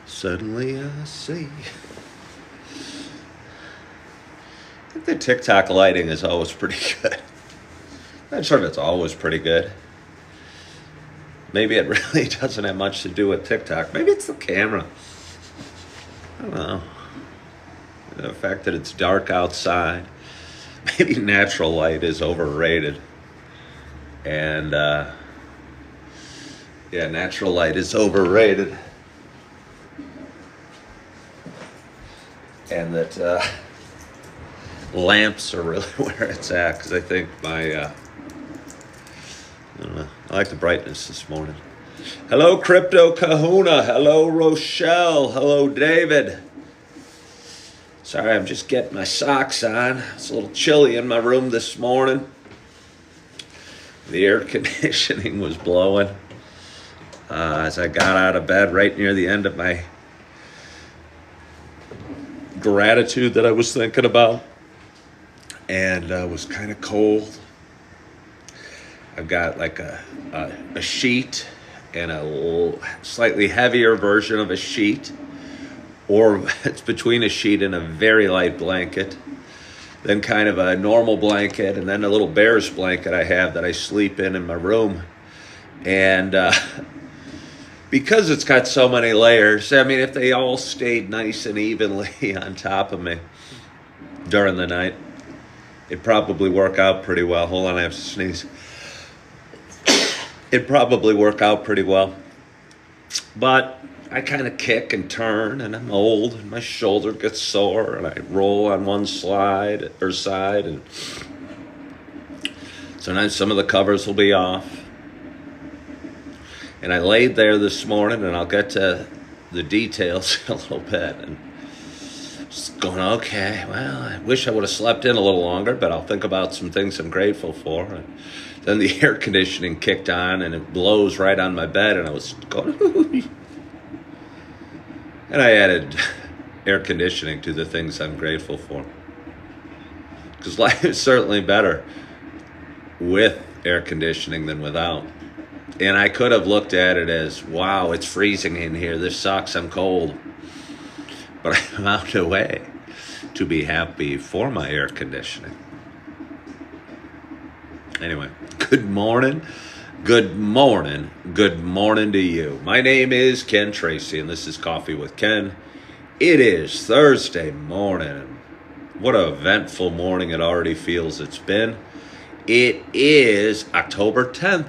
Suddenly I see. I think the TikTok lighting is always pretty good. I'm sure it's always pretty good. Maybe it really doesn't have much to do with TikTok. Maybe it's the camera. I don't know. The fact that it's dark outside. Maybe natural light is overrated. And, natural light is overrated. And that lamps are really where it's at. Because I think I don't know. I like the brightness this morning. Hello, Crypto Kahuna. Hello, Rochelle. Hello, David. Sorry, I'm just getting my socks on. It's a little chilly in my room this morning. The air conditioning was blowing as I got out of bed right near the end of my gratitude that I was thinking about. And it was kind of cold. I've got like a sheet and a slightly heavier version of a sheet, or it's between a sheet and a very light blanket, then kind of a normal blanket, and then a little bear's blanket I have that I sleep in my room. And because it's got so many layers, I mean, if they all stayed nice and evenly on top of me during the night, it'd probably work out pretty well. Hold on, I have to sneeze. It'd probably work out pretty well. But I kind of kick and turn, and I'm old, and my shoulder gets sore, and I roll on one side, and sometimes some of the covers will be off. And I laid there this morning, and I'll get to the details in a little bit, and just going, okay, well, I wish I would have slept in a little longer, but I'll think about some things I'm grateful for. And then the air conditioning kicked on, and it blows right on my bed, and I was going, and I added air conditioning to the things I'm grateful for. Because life is certainly better with air conditioning than without. And I could have looked at it as, wow, it's freezing in here. This sucks. I'm cold. But I found a way to be happy for my air conditioning. Anyway, good morning. Good morning. Good morning to you. My name is Ken Tracy, and this is Coffee with Ken. It is Thursday morning. What an eventful morning it already feels it's been. It is October 10th.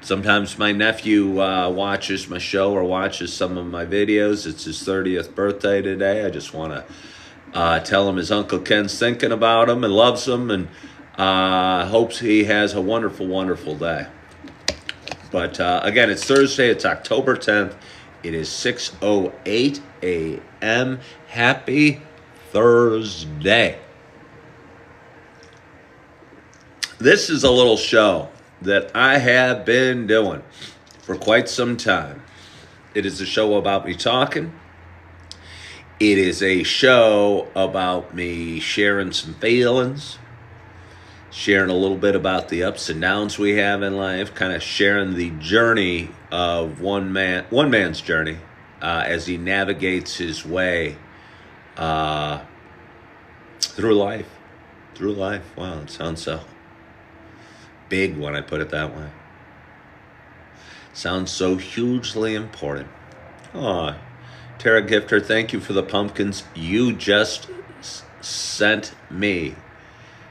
Sometimes my nephew watches my show or watches some of my videos. It's his 30th birthday today. I just want to tell him his Uncle Ken's thinking about him and loves him, and hopes he has a wonderful, wonderful day. But again, it's Thursday. It's October 10th. It is 6:08 a.m. Happy Thursday. This is a little show that I have been doing for quite some time. It is a show about me talking. It is a show about me sharing some feelings, sharing a little bit about the ups and downs we have in life, kind of sharing the journey of one man's journey as he navigates his way through life. Through life. Wow, it sounds so big when I put it that way. Sounds so hugely important. Aw, Tara Gifter, thank you for the pumpkins you just sent me.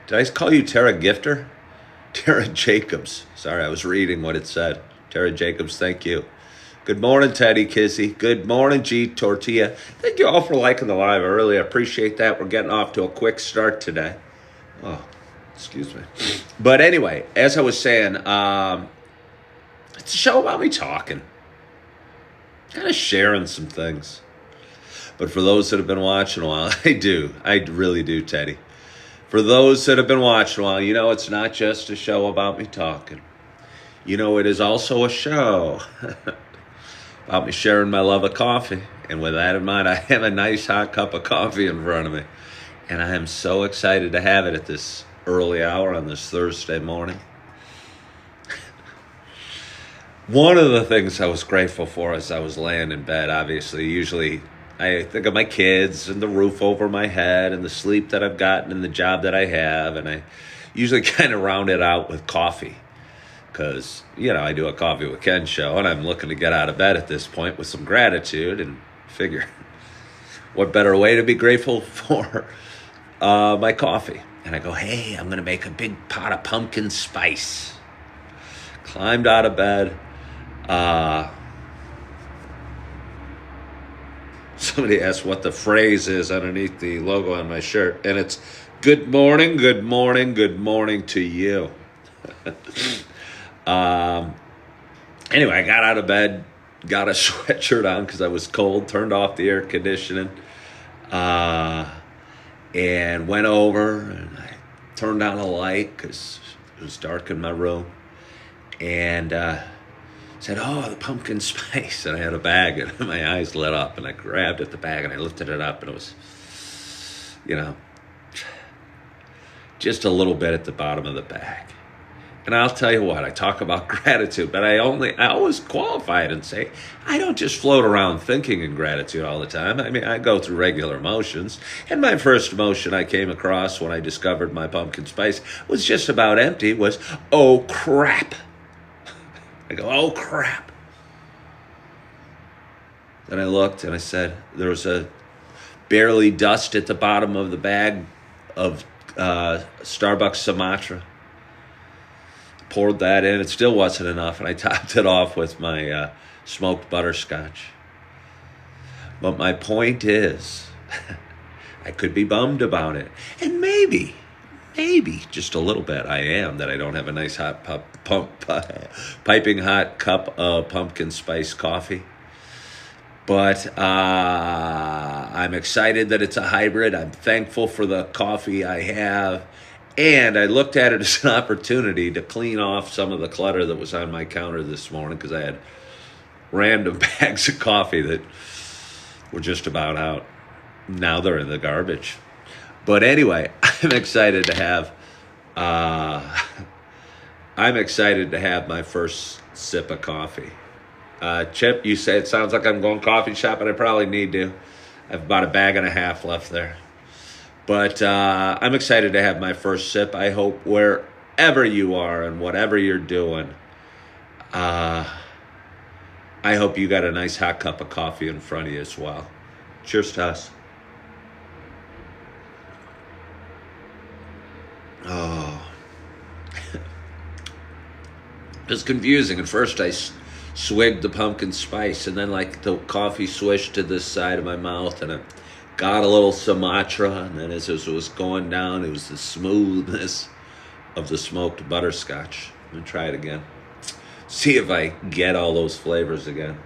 Did I call you Tara Gifter? Tara Jacobs. Sorry, I was reading what it said. Tara Jacobs, thank you. Good morning, Teddy Kizzy. Good morning, G Tortilla. Thank you all for liking the live. I really appreciate that. We're getting off to a quick start today. Oh, excuse me. But anyway, as I was saying, it's a show about me talking. Kind of sharing some things. But for those that have been watching a while, I really do, Teddy. For those that have been watching a while, you know it's not just a show about me talking. You know, it is also a show about me sharing my love of coffee. And with that in mind, I have a nice hot cup of coffee in front of me. And I am so excited to have it at this early hour on this Thursday morning. One of the things I was grateful for as I was laying in bed, obviously, usually I think of my kids and the roof over my head and the sleep that I've gotten and the job that I have. And I usually kind of round it out with coffee because, I do a Coffee with Ken show and I'm looking to get out of bed at this point with some gratitude and figure what better way to be grateful for my coffee. And I go, hey, I'm going to make a big pot of pumpkin spice. Climbed out of bed. Somebody asked what the phrase is underneath the logo on my shirt, and it's good morning, good morning, good morning to you. Anyway, I got out of bed, got a sweatshirt on because I was cold, turned off the air conditioning, and went over and I turned on a light because it was dark in my room, and said, oh, the pumpkin spice. And I had a bag and my eyes lit up and I grabbed at the bag and I lifted it up and it was, just a little bit at the bottom of the bag. And I'll tell you what, I talk about gratitude, but I always qualify it and say, I don't just float around thinking in gratitude all the time. I mean, I go through regular emotions. And my first emotion I came across when I discovered my pumpkin spice was just about empty, was, oh, crap. I go, oh, crap. Then I looked and I said, there was a barely dust at the bottom of the bag of Starbucks Sumatra. Poured that in. It still wasn't enough. And I topped it off with my smoked butterscotch. But my point is, I could be bummed about it. And maybe, just a little bit, I am, that I don't have a nice hot piping hot cup of pumpkin spice coffee. But I'm excited that it's a hybrid. I'm thankful for the coffee I have. And I looked at it as an opportunity to clean off some of the clutter that was on my counter this morning because I had random bags of coffee that were just about out. Now they're in the garbage. But anyway, I'm excited to have my first sip of coffee. Chip, you say it sounds like I'm going coffee shopping. I probably need to. I have about a bag and a half left there. But I'm excited to have my first sip. I hope wherever you are and whatever you're doing, I hope you got a nice hot cup of coffee in front of you as well. Cheers to us. Oh. It's confusing. At first I swigged the pumpkin spice and then like the coffee swished to this side of my mouth and I got a little Sumatra, and then as it was going down, it was the smoothness of the smoked butterscotch. I'm going to try it again. See if I get all those flavors again.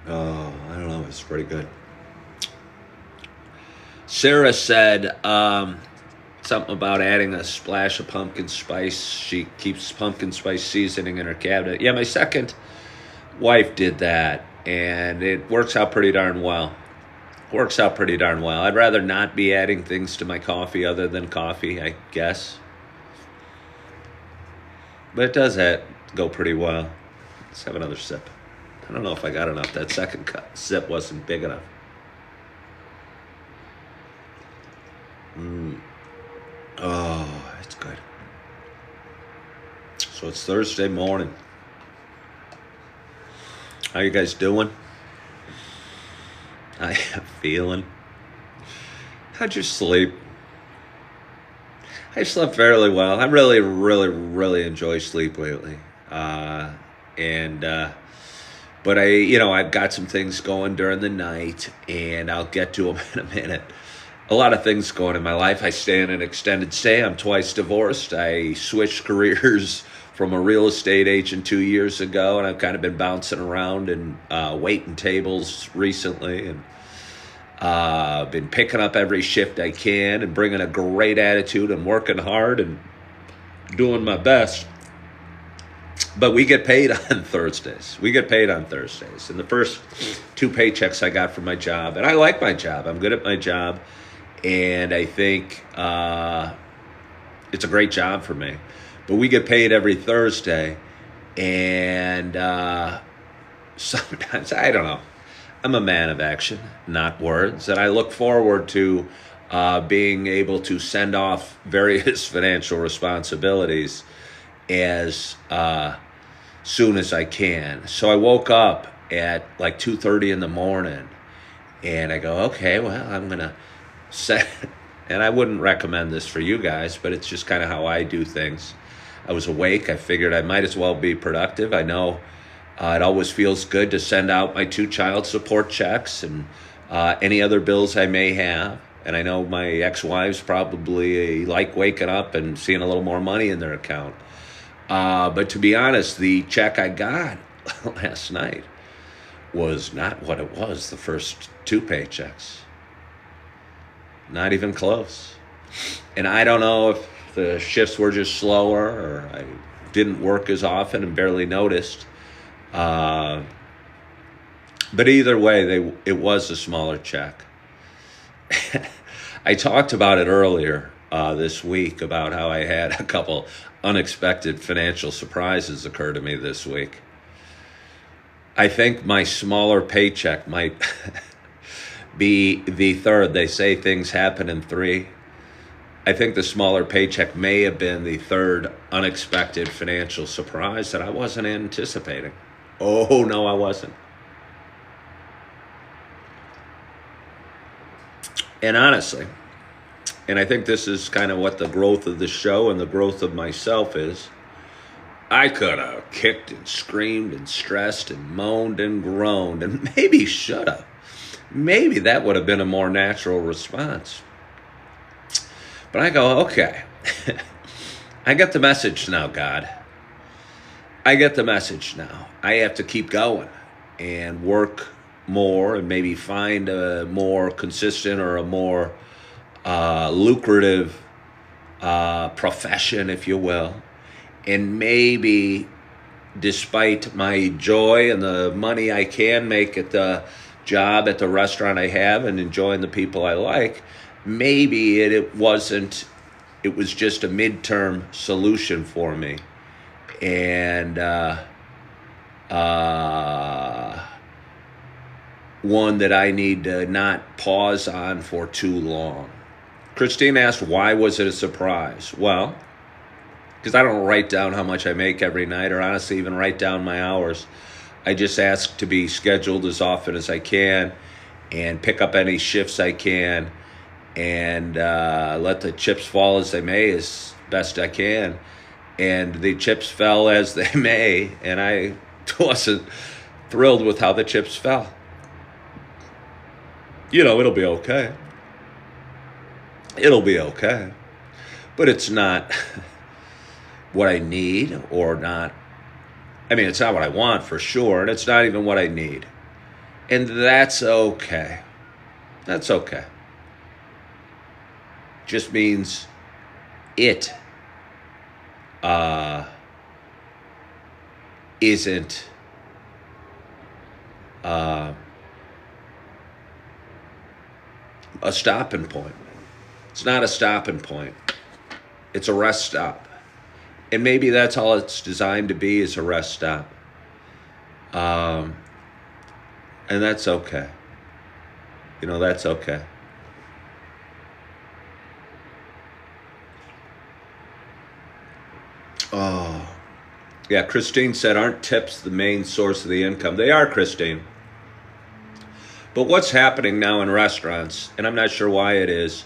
Oh, I don't know. It's pretty good. Sarah said something about adding a splash of pumpkin spice. She keeps pumpkin spice seasoning in her cabinet. Yeah, my second wife did that. And it works out pretty darn well. I'd rather not be adding things to my coffee other than coffee, I guess. But it does go pretty well. Let's have another sip. I don't know if I got enough. That second sip wasn't big enough. Oh, it's good. So it's Thursday morning. How you guys doing? I am feeling. How'd you sleep? I slept fairly well. I really, really, really enjoy sleep lately. But I've got some things going during the night, and I'll get to them in a minute. A lot of things going in my life. I stay in an extended stay. I'm twice divorced. I switched careers from a real estate agent 2 years ago, and I've kind of been bouncing around and waiting tables recently, and been picking up every shift I can and bringing a great attitude and working hard and doing my best. But we get paid on Thursdays. And the first 2 paychecks I got from my job, and I like my job. I'm good at my job, and I think it's a great job for me. But we get paid every Thursday, and sometimes, I don't know. I'm a man of action, not words, and I look forward to being able to send off various financial responsibilities as soon as I can. So I woke up at like 2:30 in the morning, and I go, okay, well, I'm gonna set. And I wouldn't recommend this for you guys, but it's just kind of how I do things. I was awake. I figured I might as well be productive. I know it always feels good to send out my 2 child support checks and any other bills I may have. And I know my ex-wives probably like waking up and seeing a little more money in their account. But to be honest, the check I got last night was not what it was the first 2 paychecks. Not even close. And I don't know if the shifts were just slower or I didn't work as often and barely noticed. But either way, it was a smaller check. I talked about it earlier this week about how I had a couple unexpected financial surprises occur to me this week. I think my smaller paycheck might be the third. They say things happen in 3. I think the smaller paycheck may have been the third unexpected financial surprise that I wasn't anticipating. Oh, no, I wasn't. And honestly, and I think this is kind of what the growth of the show and the growth of myself is, I could have kicked and screamed and stressed and moaned and groaned and maybe should have. Maybe that would have been a more natural response. But I go, okay, I get the message now, God. I get the message now. I have to keep going and work more and maybe find a more consistent or a more lucrative profession, if you will. And maybe despite my joy and the money I can make at the job at the restaurant I have and enjoying the people I like, maybe it wasn't, it was just a midterm solution for me. And one that I need to not pause on for too long. Christine asked, why was it a surprise? Well, because I don't write down how much I make every night or honestly even write down my hours. I just ask to be scheduled as often as I can and pick up any shifts I can and let the chips fall as they may as best I can. And the chips fell as they may, and I wasn't thrilled with how the chips fell. You know, it'll be okay. It'll be okay. But it's not what I need or not. I mean, it's not what I want for sure, and it's not even what I need. And that's okay. That's okay. Just means it isn't a stopping point. It's not a stopping point. It's a rest stop. And maybe that's all it's designed to be, is a rest stop. And that's okay. You know, that's okay. Oh, yeah, Christine said, aren't tips the main source of the income? They are, Christine. But what's happening now in restaurants, and I'm not sure why it is,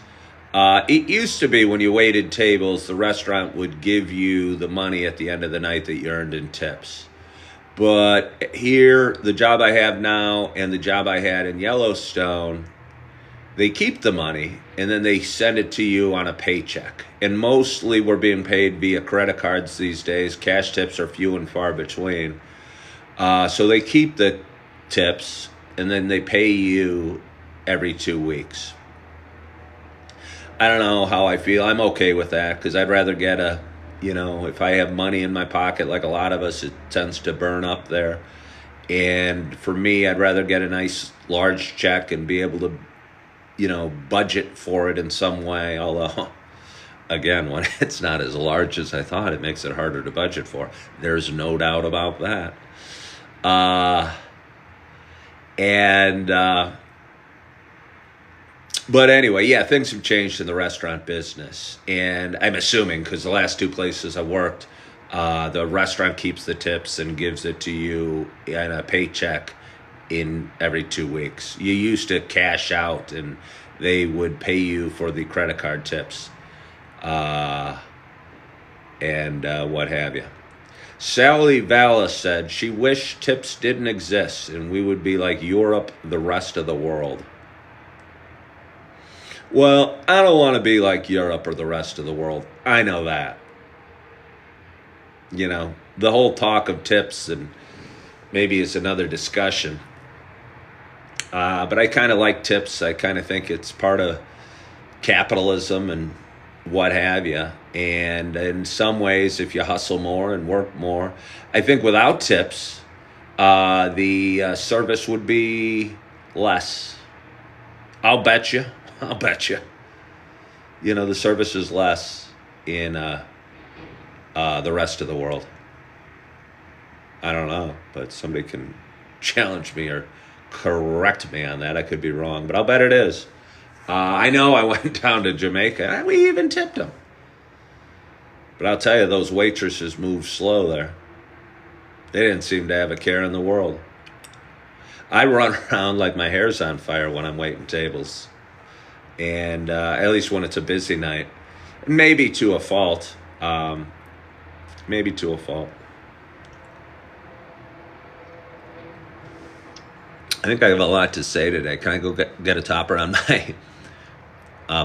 it used to be when you waited tables, the restaurant would give you the money at the end of the night that you earned in tips. But here, the job I have now and the job I had in Yellowstone, they keep the money and then they send it to you on a paycheck. And mostly we're being paid via credit cards these days. Cash tips are few and far between. So they keep the tips and then they pay you every 2 weeks. I don't know how I feel. I'm okay with that because I'd rather get if I have money in my pocket, like a lot of us, it tends to burn up there. And for me, I'd rather get a nice large check and be able to, budget for it in some way. Although again, when it's not as large as I thought, it makes it harder to budget for. There's no doubt about that. And but anyway, yeah, things have changed in the restaurant business. And I'm assuming, because the last two places I worked, the restaurant keeps the tips and gives it to you in a paycheck in every 2 weeks. You used to cash out and they would pay you for the credit card tips and what have you. Sally Vallis said she wished tips didn't exist and we would be like Europe, the rest of the world. Well, I don't want to be like Europe or the rest of the world. I know that. You know, the whole talk of tips and maybe it's another discussion. But I kind of like tips. I kind of think it's part of capitalism and what have you. And in some ways, if you hustle more and work more, I think without tips, the service would be less. I'll bet you. You know, the service is less in the rest of the world. I don't know, but somebody can challenge me or correct me on that. I could be wrong, but I'll bet it is. I know I went down to Jamaica and we even tipped them. But I'll tell you, those waitresses moved slow there. They didn't seem to have a care in the world. I run around like my hair's on fire when I'm waiting tables. And at least when it's a busy night. Maybe to a fault. I think I have a lot to say today. Can I go get a topper on my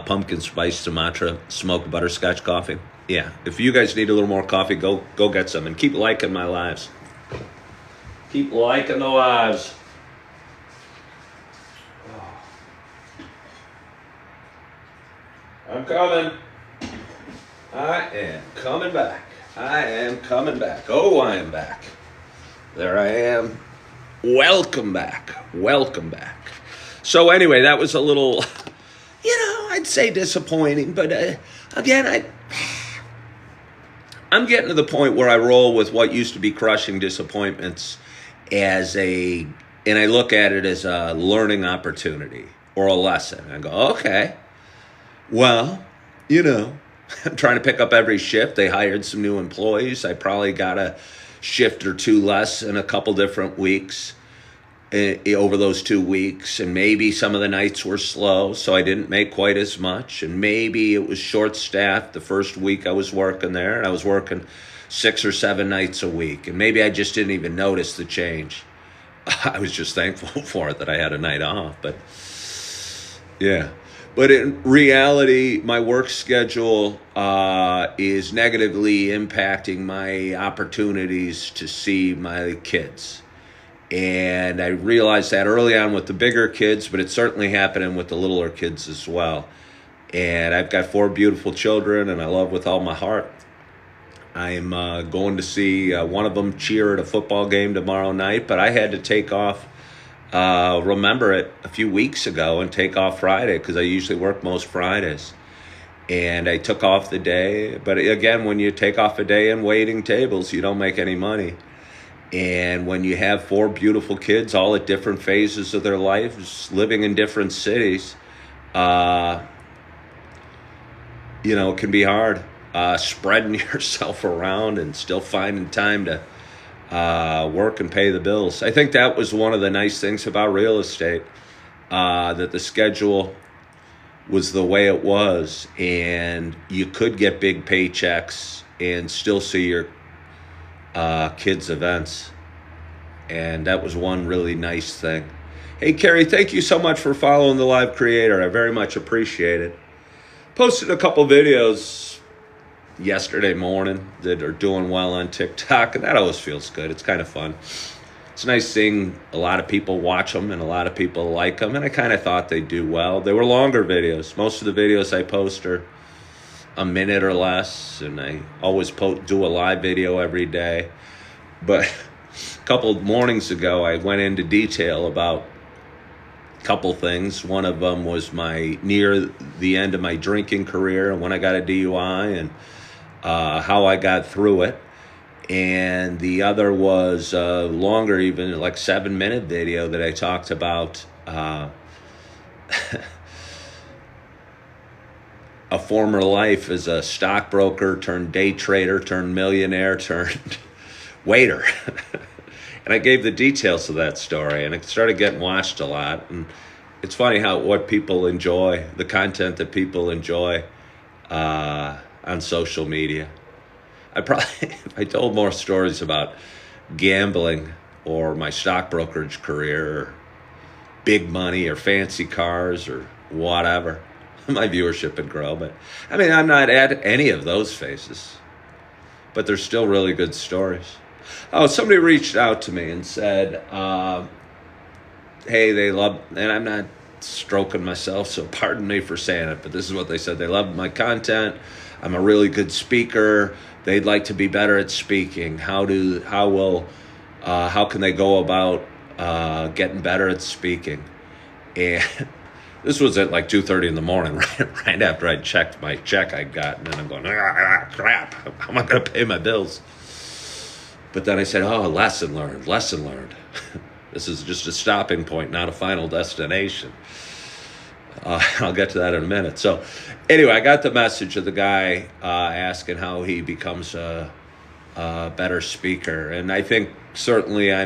pumpkin spice Sumatra smoked butterscotch coffee? Yeah. If you guys need a little more coffee, go get some. And keep liking my lives. Keep liking the lives. I'm coming. I am coming back. Oh, I am back. There I am. Welcome back. So anyway, that was a little, I'd say disappointing. But again, I'm getting to the point where I roll with what used to be crushing disappointments and I look at it as a learning opportunity or a lesson. I go, okay. Well, I'm trying to pick up every shift. They hired some new employees. I probably got a shift or two less in a couple different weeks over those 2 weeks. And maybe some of the nights were slow, so I didn't make quite as much. And maybe it was short-staffed the first week I was working there. And I was working 6 or 7 nights a week. And maybe I just didn't even notice the change. I was just thankful for it that I had a night off. But, yeah. But in reality, my work schedule is negatively impacting my opportunities to see my kids. And I realized that early on with the bigger kids, but it's certainly happening with the littler kids as well. And I've got 4 beautiful children, and I love with all my heart. I'm going to see one of them cheer at a football game tomorrow night, but I had to take off. Remember it a few weeks ago and take off Friday because I usually work most Fridays. And I took off the day. But again, when you take off a day and waiting tables, you don't make any money. And when you have 4 beautiful kids, all at different phases of their lives, living in different cities, it can be hard. Spreading yourself around and still finding time to work and pay the bills. I think that was one of the nice things about real estate, that the schedule was the way it was, and you could get big paychecks and still see your kids' events. And that was one really nice thing. Hey, Carrie, thank you so much for following The Live Creator. I very much appreciate it. Posted a couple videos yesterday morning that are doing well on TikTok, and that always feels good. It's kind of fun. It's nice seeing a lot of people watch them and a lot of people like them, and I kind of thought they'd do well. They were longer videos. Most of the videos I post are a minute or less, and I always do a live video every day. But a couple of mornings ago, I went into detail about couple things. One of them was my near the end of my drinking career and when I got a DUI and how I got through it. And the other was longer, even like 7-minute video that I talked about a former life as a stockbroker turned day trader turned millionaire turned waiter. And I gave the details of that story, and it started getting watched a lot. And it's funny how what people enjoy, the content that people enjoy on social media. If I told more stories about gambling or my stock brokerage career or big money or fancy cars or whatever, my viewership would grow. But I mean, I'm not at any of those faces, but they're still really good stories. Oh, somebody reached out to me and said, hey, they love, and I'm not stroking myself, so pardon me for saying it, but this is what they said. They love my content. I'm a really good speaker. They'd like to be better at speaking. How can they go about getting better at speaking? And this was at like 2:30 in the morning, right after I'd checked my check I'd gotten, and I'm going, crap, how am I going to pay my bills? But then I said, oh, lesson learned. This is just a stopping point, not a final destination. I'll get to that in a minute. So anyway, I got the message of the guy asking how he becomes a better speaker. And I think certainly I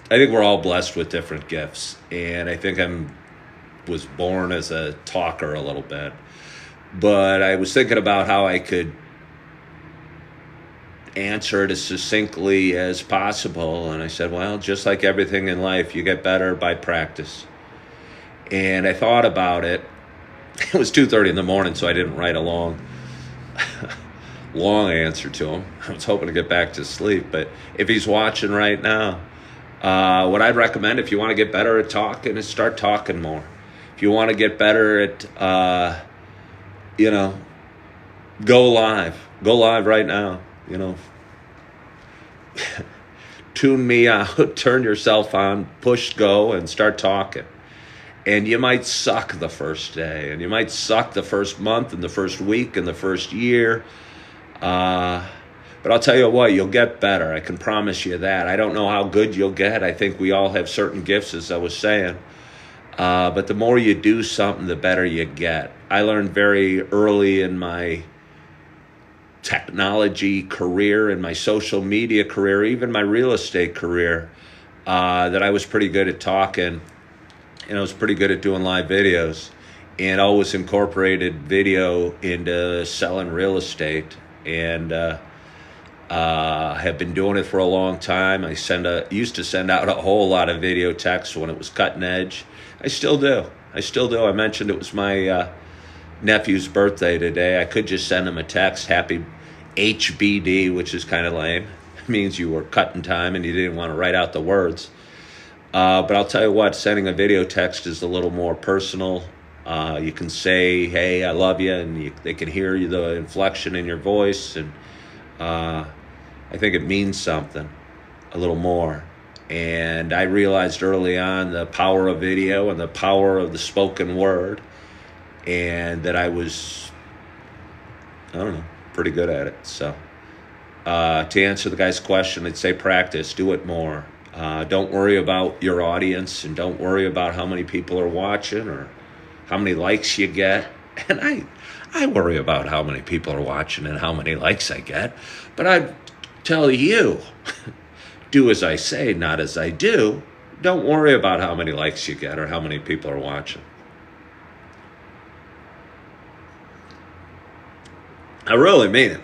think we're all blessed with different gifts. And I think was born as a talker a little bit. But I was thinking about how I could answer it as succinctly as possible. And I said, well, just like everything in life, you get better by practice. And I thought about it. It was 2:30 in the morning, so I didn't write a long answer to him. I was hoping to get back to sleep. But if he's watching right now, what I'd recommend if you want to get better at talking is start talking more. If you want to get better at, go live. Go live right now. Tune me out, turn yourself on, push go, and start talking. And you might suck the first day, and you might suck the first month, and the first week, and the first year. But I'll tell you what, you'll get better. I can promise you that. I don't know how good you'll get. I think we all have certain gifts, as I was saying. But the more you do something, the better you get. I learned very early in my technology career, in my social media career, even my real estate career, that I was pretty good at talking, and I was pretty good at doing live videos, and always incorporated video into selling real estate, and have been doing it for a long time. I used to send out a whole lot of video texts when it was cutting edge. I still do. I mentioned it was my nephew's birthday today. I could just send him a text, happy HBD, which is kind of lame. It means you were cutting time and you didn't want to write out the words. But I'll tell you what, sending a video text is a little more personal. You can say, hey, I love you, and they can hear you, the inflection in your voice. And I think it means something a little more. And I realized early on the power of video and the power of the spoken word, and that I was, pretty good at it. So to answer the guy's question, I'd say practice, do it more. Don't worry about your audience, and don't worry about how many people are watching or how many likes you get. And I worry about how many people are watching and how many likes I get. But I tell you, do as I say, not as I do. Don't worry about how many likes you get or how many people are watching. I really mean it.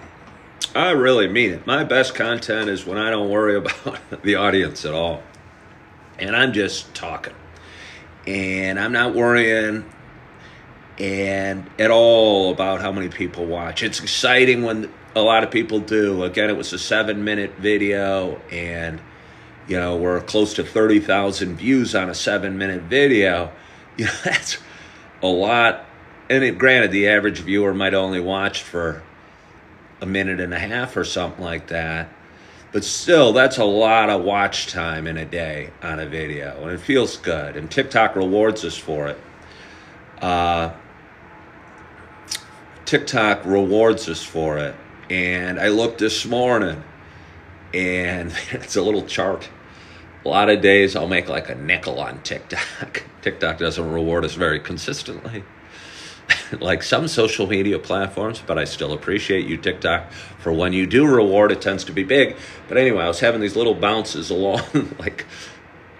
My best content is when I don't worry about the audience at all. And I'm just talking. And I'm not worrying at all about how many people watch. It's exciting when a lot of people do. Again, it was a 7-minute video, and we're close to 30,000 views on a 7-minute video. That's a lot. And granted, the average viewer might only watch for a minute and a half or something like that. But still, that's a lot of watch time in a day on a video, and it feels good. And TikTok rewards us for it. TikTok rewards us for it. And I looked this morning, and it's a little chart. A lot of days I'll make like a nickel on TikTok. TikTok doesn't reward us very consistently, like some social media platforms, but I still appreciate you, TikTok, for when you do reward, it tends to be big. But anyway, I was having these little bounces along like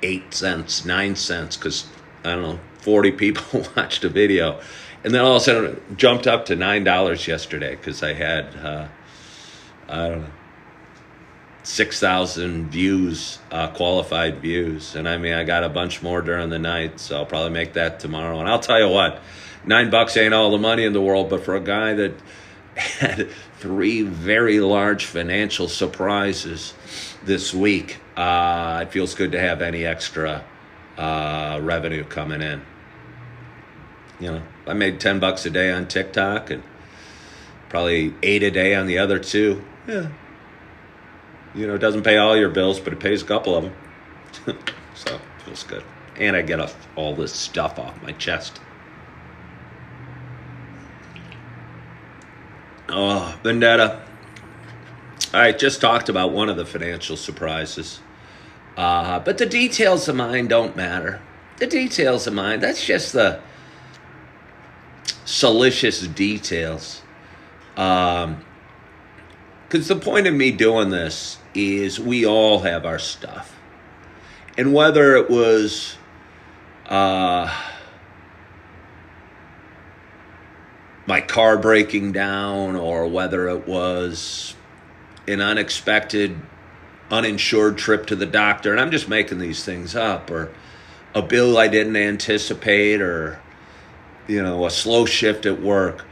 8 cents, 9 cents, because, I don't know, 40 people watched a video. And then all of a sudden it jumped up to $9 yesterday because I had, I don't know, 6,000 views, qualified views. And I mean, I got a bunch more during the night, so I'll probably make that tomorrow. And I'll tell you what, $9 ain't all the money in the world, but for a guy that had 3 very large financial surprises this week, it feels good to have any extra revenue coming in. You know, I made $10 a day on TikTok and probably 8 a day on the other 2. Yeah. You know, it doesn't pay all your bills, but it pays a couple of them. So, it feels good. And I get all this stuff off my chest. Oh, Vendetta. I just talked about one of the financial surprises. But the details of mine don't matter. The details of mine, that's just the salacious details. Because the point of me doing this is we all have our stuff. And whether it was my car breaking down, or whether it was an unexpected, uninsured trip to the doctor, and I'm just making these things up, or a bill I didn't anticipate, or, you know, a slow shift at work,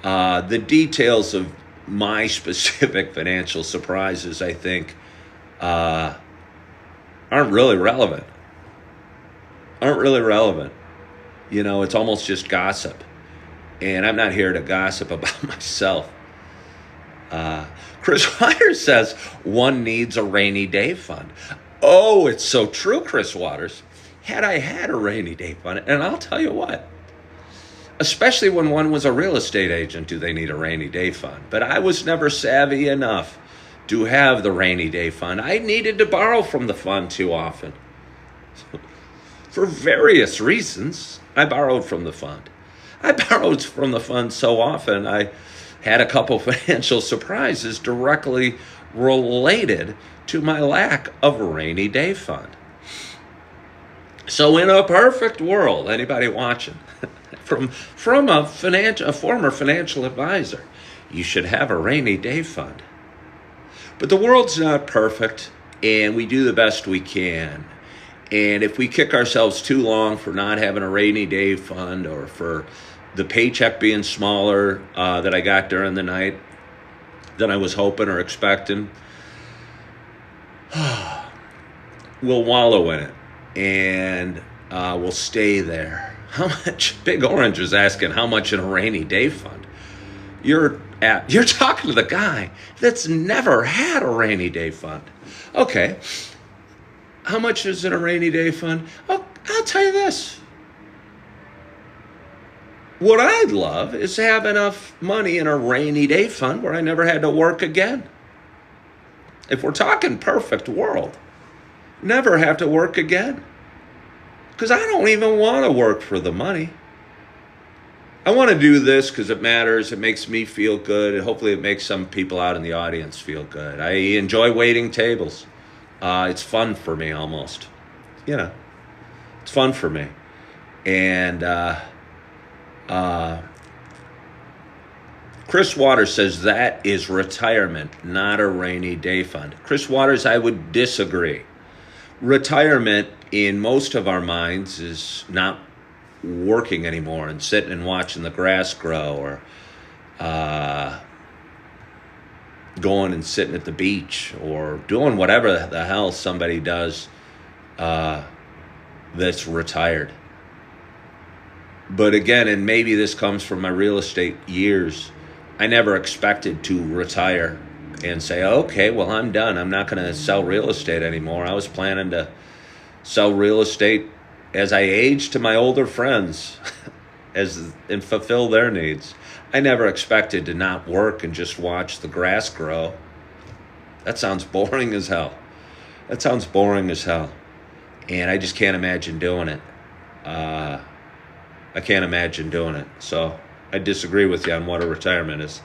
the details of my specific financial surprises, I think, aren't really relevant. You know, it's almost just gossip. And I'm not here to gossip about myself. Chris Waters says, one needs a rainy day fund. Oh, it's so true, Chris Waters. Had I had a rainy day fund, and I'll tell you what, especially when one was a real estate agent, do they need a rainy day fund? But I was never savvy enough to have the rainy day fund. I needed to borrow from the fund too often. For various reasons, I borrowed from the fund. I borrowed from the fund so often, I had a couple financial surprises directly related to my lack of a rainy day fund. So in a perfect world, anybody watching, from a former financial advisor, you should have a rainy day fund. But the world's not perfect, and we do the best we can. And if we kick ourselves too long for not having a rainy day fund, or for the paycheck being smaller that I got during the night than I was hoping or expecting, we'll wallow in it, and we'll stay there. How much? Big Orange is asking how much in a rainy day fund. You're talking to the guy that's never had a rainy day fund. Okay, how much is in a rainy day fund? Oh, I'll tell you this. What I'd love is to have enough money in a rainy day fund where I never had to work again. If we're talking perfect world, never have to work again. Because I don't even want to work for the money. I want to do this because it matters. It makes me feel good. And hopefully it makes some people out in the audience feel good. I enjoy waiting tables. It's fun for me almost. You know, it's fun for me. And Chris Waters says that is retirement, not a rainy day fund. Chris Waters, I would disagree. Retirement in most of our minds is not working anymore and sitting and watching the grass grow, or going and sitting at the beach, or doing whatever the hell somebody does that's retired. But again, and maybe this comes from my real estate years, I never expected to retire and say, okay, well, I'm done. I'm not going to sell real estate anymore. I was planning to sell real estate as I age to my older friends and fulfill their needs. I never expected to not work and just watch the grass grow. That sounds boring as hell. That sounds boring as hell. And I just can't imagine doing it. I can't imagine doing it. So I disagree with you on what a retirement is.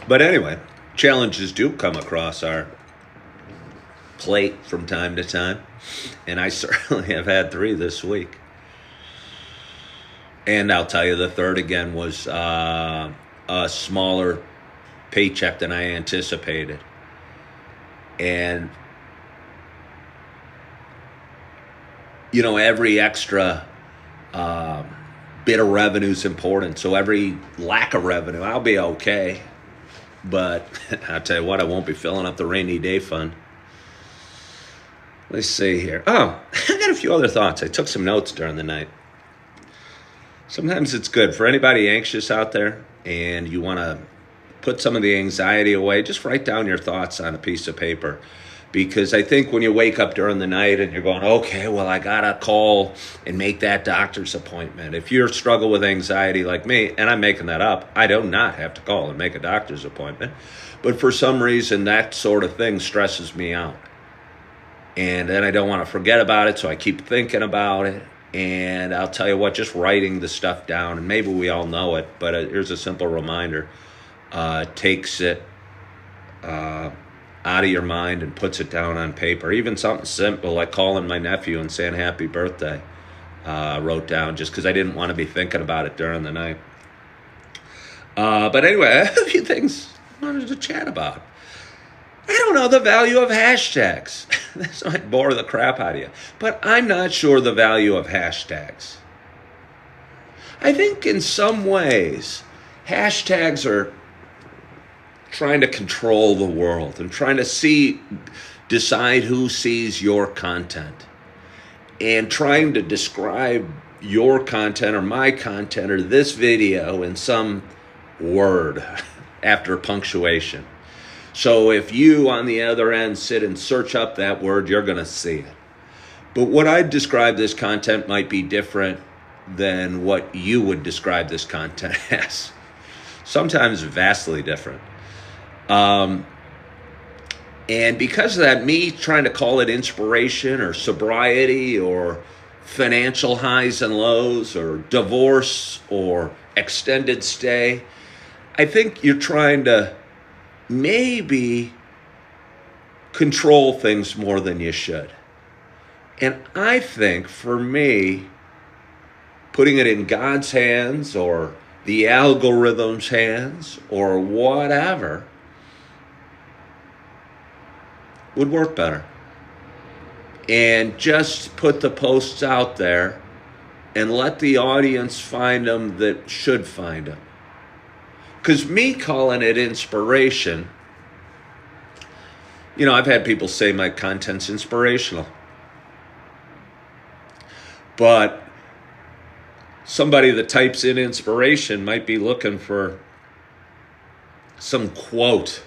But anyway, challenges do come across our plate from time to time. And I certainly have had 3 this week. And I'll tell you, the third again was a smaller paycheck than I anticipated. And, you know, every extra bit of revenue is important. So every lack of revenue, I'll be okay. But I'll tell you what, I won't be filling up the rainy day fund. Let's see here. Oh, I got a few other thoughts. I took some notes during the night. Sometimes it's good for anybody anxious out there and you want to put some of the anxiety away, just write down your thoughts on a piece of paper. Because I think when you wake up during the night and you're going, okay, well, I got to call and make that doctor's appointment. If you struggle with anxiety like me, and I'm making that up, I do not have to call and make a doctor's appointment. But for some reason, that sort of thing stresses me out. And then I don't want to forget about it, so I keep thinking about it. And I'll tell you what, just writing the stuff down, and maybe we all know it, but here's a simple reminder, takes it out of your mind and puts it down on paper. Even something simple like calling my nephew and saying happy birthday, wrote down just because I didn't want to be thinking about it during the night. But anyway, I have a few things I wanted to chat about. I don't know the value of hashtags. This might bore the crap out of you. But I'm not sure the value of hashtags. I think in some ways, hashtags are trying to control the world and trying to decide who sees your content. And trying to describe your content or my content or this video in some word after punctuation. So if you, on the other end, sit and search up that word, you're going to see it. But what I describe this content might be different than what you would describe this content as. Sometimes vastly different. And because of that, me trying to call it inspiration or sobriety or financial highs and lows or divorce or extended stay, I think you're trying to maybe control things more than you should. And I think for me, putting it in God's hands or the algorithm's hands or whatever would work better. And just put the posts out there and let the audience find them that should find them. Because me calling it inspiration, you know, I've had people say my content's inspirational. But somebody that types in inspiration might be looking for some quote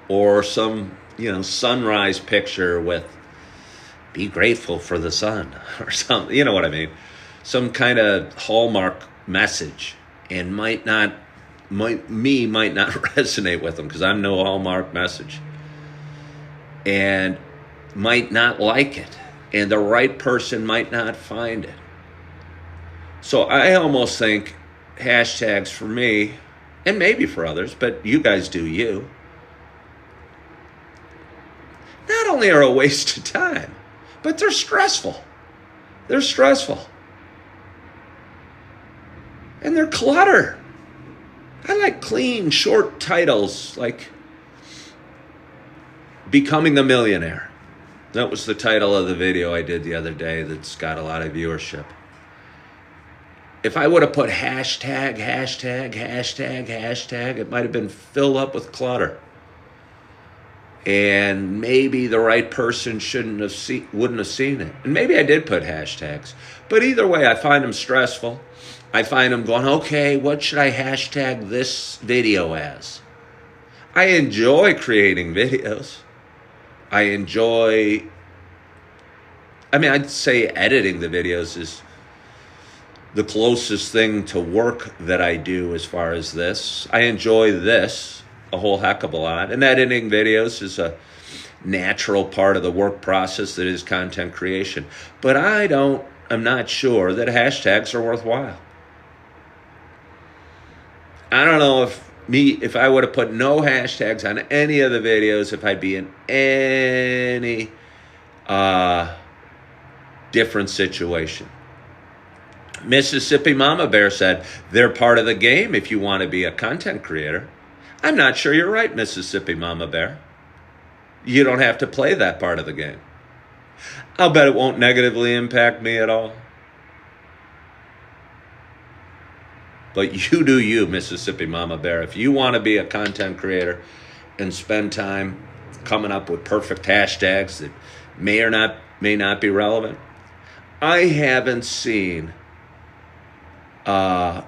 or some, you know, sunrise picture with be grateful for the sun or something, you know what I mean? Some kind of hallmark message, and might not resonate with them because I'm no hallmark message, and might not like it, and the right person might not find it. So I almost think hashtags for me, and maybe for others, but you guys do you, not only are a waste of time, but they're stressful. They're stressful. And they're clutter. I like clean, short titles like Becoming a Millionaire. That was the title of the video I did the other day that's got a lot of viewership. If I would have put hashtag, it might have been filled up with clutter. And maybe the right person wouldn't have seen it. And maybe I did put hashtags. But either way, I find them stressful. I find them going, okay, what should I hashtag this video as? I enjoy creating videos. I'd say editing the videos is the closest thing to work that I do as far as this. I enjoy this a whole heck of a lot. And editing videos is a natural part of the work process that is content creation. But I'm not sure that hashtags are worthwhile. I don't know if I would have put no hashtags on any of the videos, if I'd be in any different situation. Mississippi Mama Bear said, they're part of the game if you want to be a content creator. I'm not sure you're right, Mississippi Mama Bear. You don't have to play that part of the game. I'll bet it won't negatively impact me at all. But you do you, Mississippi Mama Bear. If you want to be a content creator and spend time coming up with perfect hashtags that may not be relevant, I haven't seen, I'll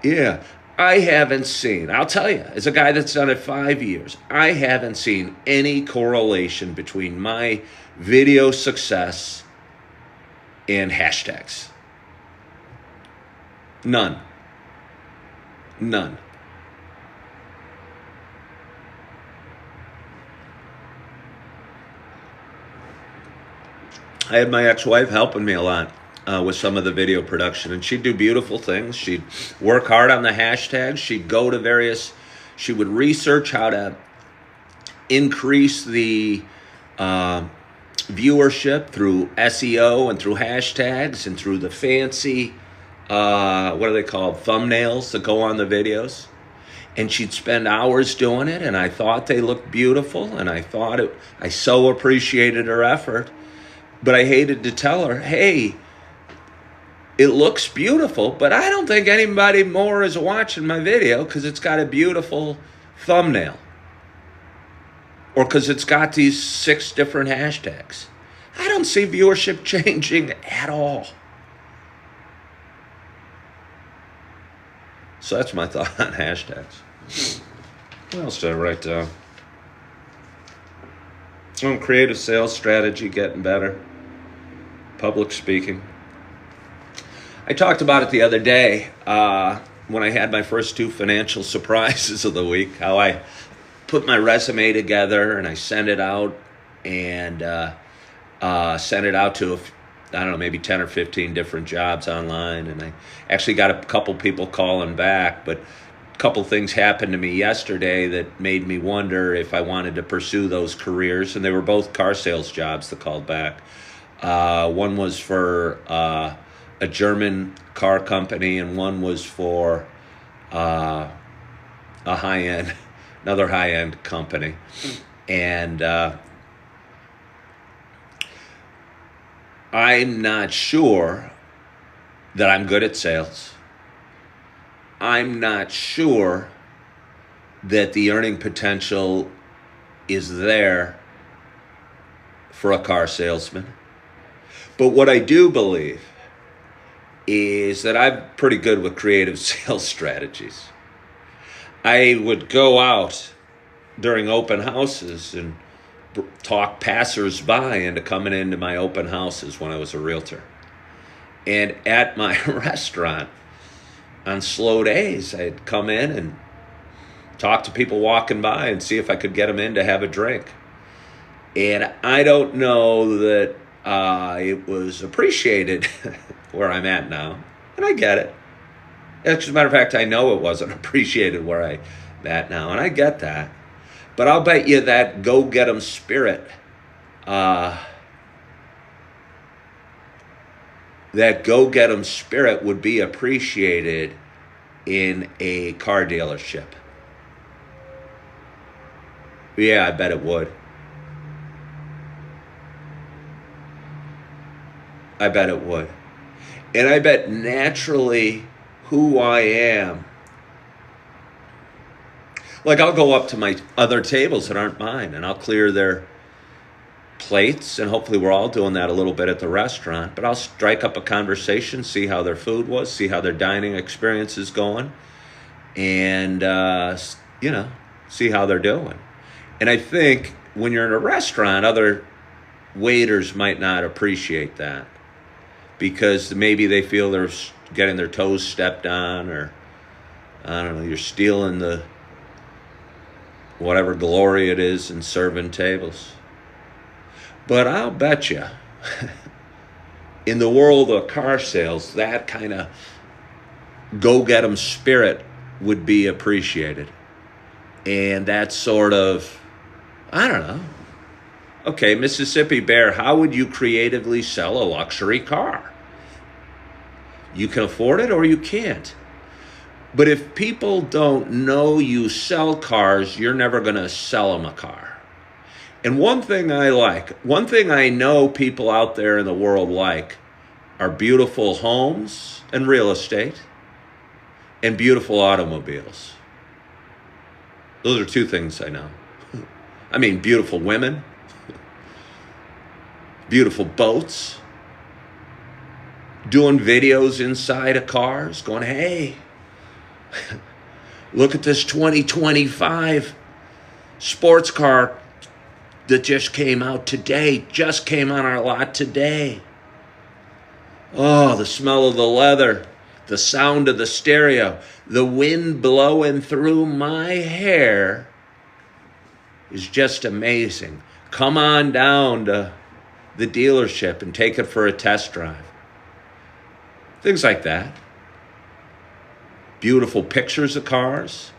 tell you, as a guy that's done it 5 years, I haven't seen any correlation between my video success and hashtags. None. I had my ex-wife helping me a lot with some of the video production, and she'd do beautiful things. She'd work hard on the hashtags. She would research how to increase the viewership through SEO and through hashtags and through the fancy, what are they called, thumbnails that go on the videos. And she'd spend hours doing it, and I thought they looked beautiful, and I so appreciated her effort. But I hated to tell her, hey, it looks beautiful, but I don't think anybody more is watching my video because it's got a beautiful thumbnail. Or because it's got these 6 different hashtags. I don't see viewership changing at all. So that's my thought on hashtags. What else did I write down? Creative sales strategy, getting better. Public speaking. I talked about it the other day when I had my first 2 financial surprises of the week, how I put my resume together and I sent it out and sent it out to, maybe 10 or 15 different jobs online. And I actually got a couple people calling back, but a couple things happened to me yesterday that made me wonder if I wanted to pursue those careers. And they were both car sales jobs that called back. One was for a German car company, and one was for another high-end company. And I'm not sure that I'm good at sales. I'm not sure that the earning potential is there for a car salesman. But what I do believe is that I'm pretty good with creative sales strategies. I would go out during open houses and talk passers-by into coming into my open houses when I was a realtor. And at my restaurant, on slow days, I'd come in and talk to people walking by and see if I could get them in to have a drink. And I don't know that it was appreciated where I'm at now. And I get it. As a matter of fact, I know it wasn't appreciated where I'm at now. And I get that. But I'll bet you that go-get-em spirit, would be appreciated in a car dealership. Yeah, I bet it would. I bet it would. And I bet naturally who I am, like I'll go up to my other tables that aren't mine and I'll clear plates, and hopefully we're all doing that a little bit at the restaurant. But I'll strike up a conversation, see how their food was, see how their dining experience is going, and see how they're doing. And I think when you're in a restaurant, other waiters might not appreciate that because maybe they feel they're getting their toes stepped on, or I don't know, you're stealing the whatever glory it is in serving tables. But I'll bet you, in the world of car sales, that kind of go-get-'em spirit would be appreciated. And that sort of, I don't know. Okay, Mississippi Bear, how would you creatively sell a luxury car? You can afford it or you can't. But if people don't know you sell cars, you're never going to sell them a car. And one thing I know people out there in the world like are beautiful homes and real estate and beautiful automobiles. Those are two things I know. I mean, beautiful women, beautiful boats, doing videos inside of cars, going, hey, look at this 2025 sports car that just came out today, just came on our lot today. Oh, the smell of the leather, the sound of the stereo, the wind blowing through my hair is just amazing. Come on down to the dealership and take it for a test drive. Things like that. Beautiful pictures of cars.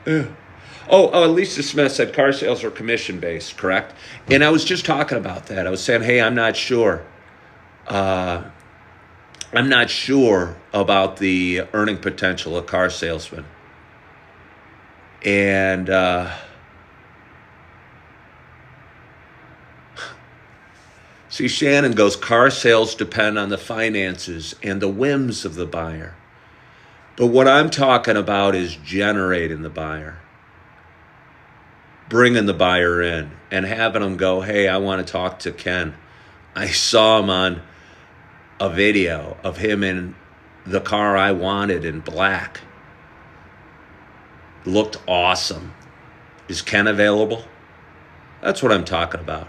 Lisa Smith said car sales are commission-based, correct? And I was just talking about that. I was saying, hey, I'm not sure. I'm not sure about the earning potential of car salesmen. And see, Shannon goes, car sales depend on the finances and the whims of the buyer. But what I'm talking about is generating the buyer, bringing the buyer in and having them go, hey, I want to talk to Ken. I saw him on a video of him in the car I wanted in black. Looked awesome. Is Ken available? That's what I'm talking about.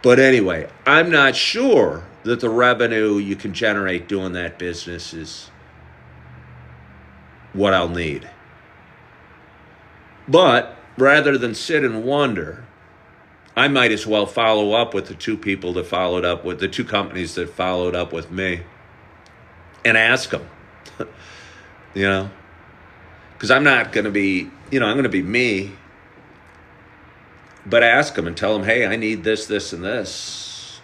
But anyway, I'm not sure that the revenue you can generate doing that business is what I'll need. But rather than sit and wonder, I might as well follow up with the two companies that followed up with me and ask them, because I'm not going to be, I'm going to be me, but ask them and tell them, hey, I need this, this, and this.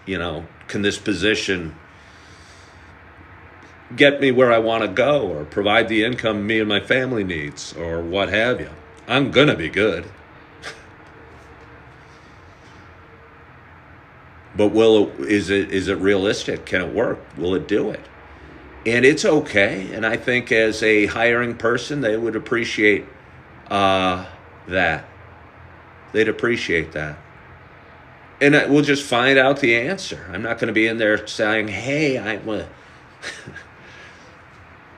Can this position get me where I want to go or provide the income me and my family needs or what have you? I'm going to be good. But is it realistic? Can it work? Will it do it? And it's okay. And I think as a hiring person, they would appreciate that. They'd appreciate that. And we'll just find out the answer. I'm not going to be in there saying, hey,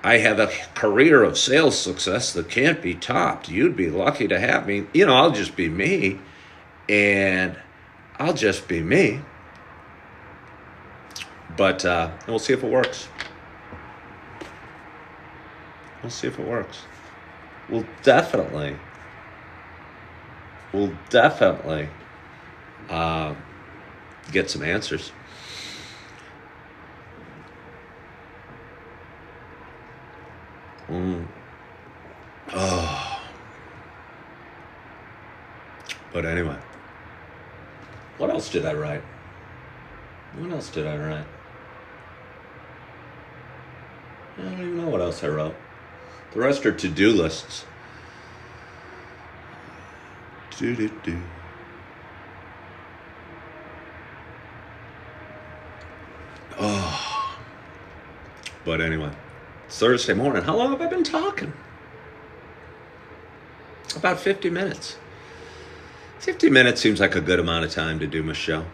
I have a career of sales success that can't be topped. You'd be lucky to have me. I'll just be me. And I'll just be me. But we'll see if it works. We'll see if it works. We'll definitely get some answers. But anyway, what else did I write? I don't even know what else I wrote. The rest are to-do lists. But anyway, it's Thursday morning. How long have I been talking? about 50 minutes. 50 minutes seems like a good amount of time to do my show.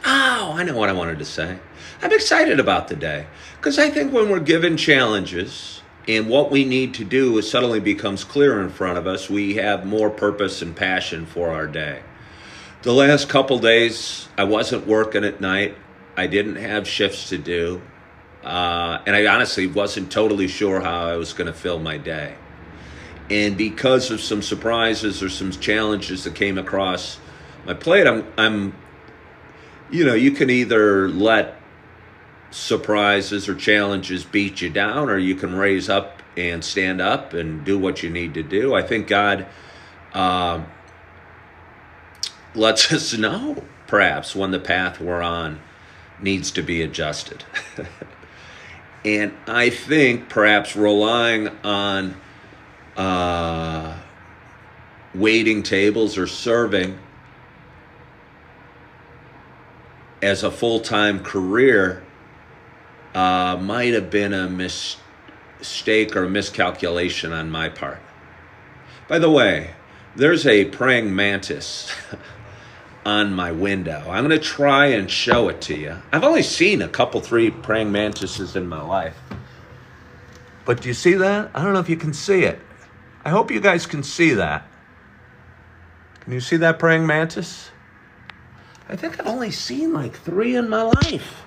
Oh, I know what I wanted to say. I'm excited about the day because I think when we're given challenges and what we need to do suddenly becomes clear in front of us, we have more purpose and passion for our day. The last couple days, I wasn't working at night. I didn't have shifts to do. And I honestly wasn't totally sure how I was going to fill my day. And because of some surprises or some challenges that came across my plate, I'm you can either let surprises or challenges beat you down, or you can raise up and stand up and do what you need to do. I think God lets us know, perhaps, when the path we're on needs to be adjusted. And I think perhaps relying on waiting tables or serving as a full-time career might have been a mistake or a miscalculation on my part. By the way, there's a praying mantis on my window. I'm going to try and show it to you. I've only seen a couple, 3 praying mantises in my life. But do you see that? I don't know if you can see it. I hope you guys can see that. Can you see that praying mantis? I think I've only seen like 3 in my life.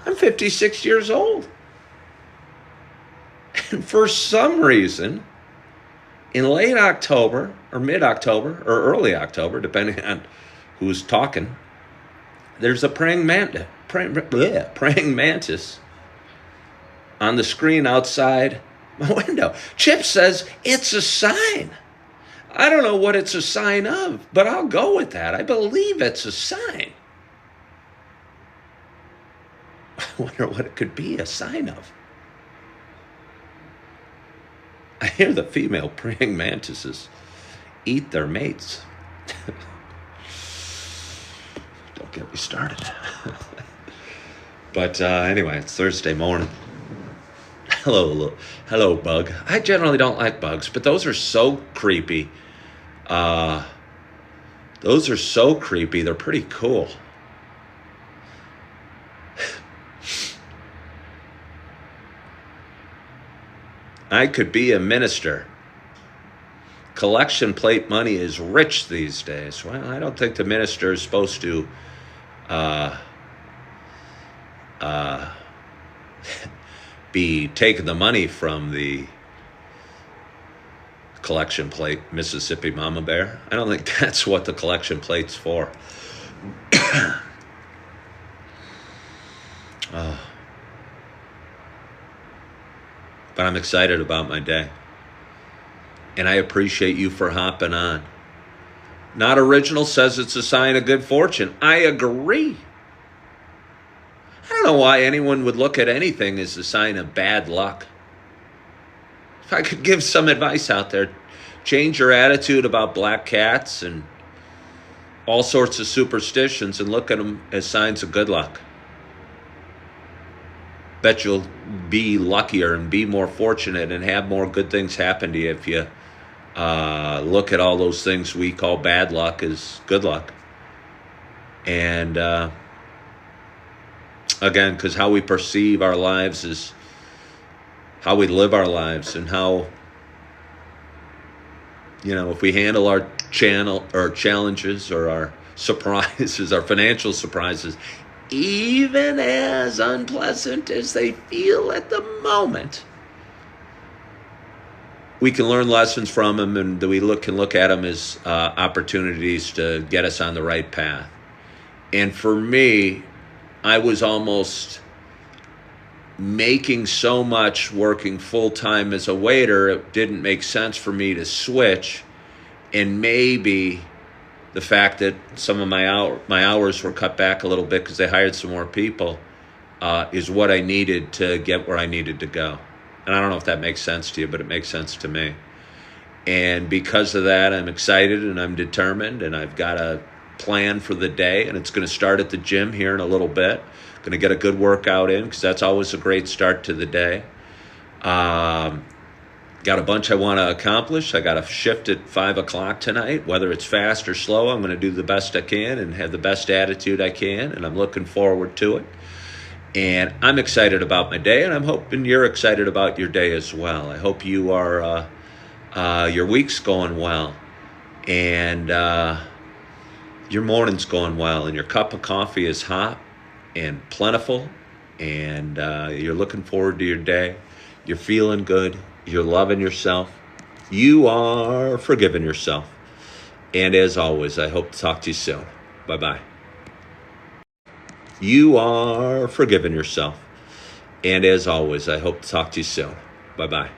I'm 56 years old. And for some reason, in late October or mid-October or early October, depending on who's talking, there's a praying mantis on the screen outside my window. Chip says it's a sign. I don't know what it's a sign of, but I'll go with that. I believe it's a sign. I wonder what it could be a sign of. I hear the female praying mantises eat their mates. Don't get me started. But anyway, it's Thursday morning. Hello, bug. I generally don't like bugs, but those are so creepy. Those are so creepy. They're pretty cool. I could be a minister. Collection plate money is rich these days. Well, I don't think the minister is supposed to be taking the money from the collection plate, Mississippi Mama Bear. I don't think that's what the collection plate's for. But I'm excited about my day. And I appreciate you for hopping on. Not Original says it's a sign of good fortune. I agree. I don't know why anyone would look at anything as a sign of bad luck. If I could give some advice out there, change your attitude about black cats and all sorts of superstitions and look at them as signs of good luck. Bet you'll be luckier and be more fortunate and have more good things happen to you if you look at all those things we call bad luck as good luck. And again, because how we perceive our lives is how we live our lives, and how, if we handle our challenges or our surprises, our financial surprises, even as unpleasant as they feel at the moment, we can learn lessons from them, and we can look at them as opportunities to get us on the right path. And for me, I was almost making so much working full-time as a waiter, it didn't make sense for me to switch. And maybe the fact that some of my hours were cut back a little bit because they hired some more people is what I needed to get where I needed to go. And I don't know if that makes sense to you, but it makes sense to me. And because of that, I'm excited and I'm determined, and I've got a plan for the day, and it's going to start at the gym here in a little bit. Going to get a good workout in because that's always a great start to the day. Got a bunch I want to accomplish. I got a shift at 5 o'clock tonight. Whether it's fast or slow, I'm going to do the best I can and have the best attitude I can, and I'm looking forward to it. And I'm excited about my day, and I'm hoping you're excited about your day as well. I hope you are, your week's going well, and your morning's going well, and your cup of coffee is hot and plentiful, and you're looking forward to your day. You're feeling good. You're loving yourself. You are forgiving yourself. And as always, I hope to talk to you soon. Bye-bye. You are forgiving yourself. And as always, I hope to talk to you soon. Bye-bye.